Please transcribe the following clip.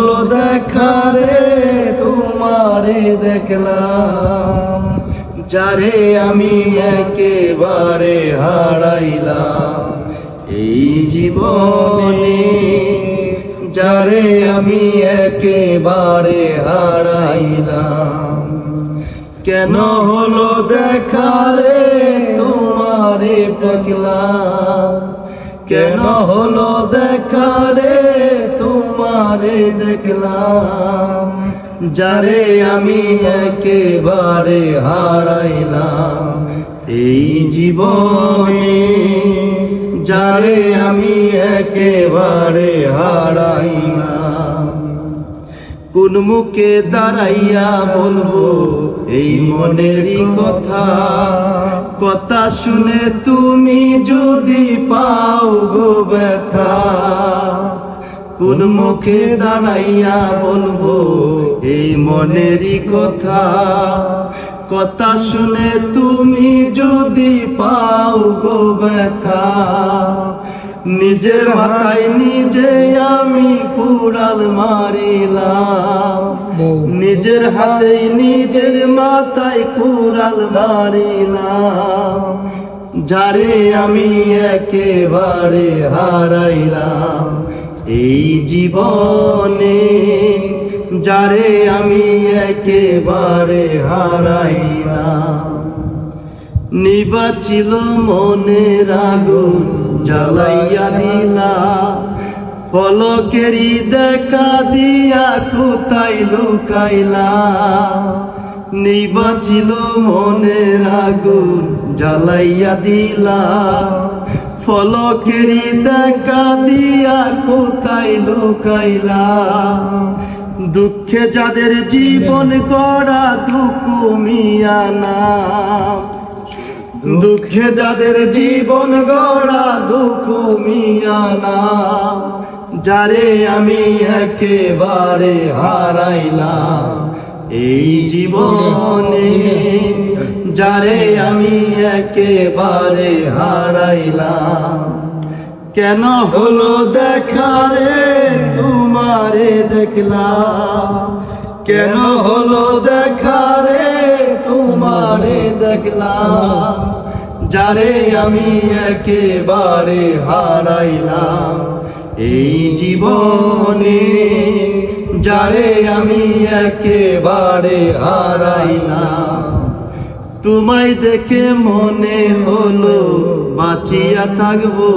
হলো দেখা রে তোমারে দেখলাম, যারে আমি একেবারে হারাইলাম এই জীবনে, যারে আমি একেবারে হারাইলাম। কেন হলো দেখা রে তোমারে দেখলাম, কেন হলো দেখা রে তোমারে দেখলাম, যারে আমি একেবারে হারাইলাম এই জীবনে, যারে আমি একেবারে হারাইলাম। কোন মুখে দাঁড়াইয়া বলবো এই মনেরই কথা, কথা শুনে তুমি যদি পাও গো ব্যথা। কোন মুখে দাঁড়াইয়া বলবো এই মনেরই কথা, কথা শুনে তুমি যদি পাও গো ব্যথা। নিজের মাথায় নিজে আমি কুড়াল মারিলাম, নিজের হাতে নিজের মাথায় কুড়াল মারিলাম, যারে আমি একেবারে হারাইলাম এই জীবনে, যারে আমি একেবারে হারাইলাম। নিবাচিল মনের আগুন জ্বালাইয়া দিলা, পলকেরই দেখা দিয়া কোথায় লুকাইলা। নিবাচিল মনের আগুন জ্বালাইয়া দিলা, পলকেরই দেখা দিয়া কোথায় লুকাইলা। দুঃখে যাদের জীবন গড়া দুঃখ মিয়া না, দুঃখে যাদের জীবন গড়া দুঃখ মিয়া না, যারে আমি একেবারে হারাইলাম এই জীবনে, যারে আমি একেবারে হারাইলাম। কেন হলো দেখা রে তোমারে দেখলাম, কেন হলো দেখা রে তোমারে দেখলাম, যারে আমি একেবারে হারাইলাম এই জীবনে, যারে আমি একেবারে হারাইলাম। তোমায় দেখে মনে হলো বাঁচিয়া থাকবো,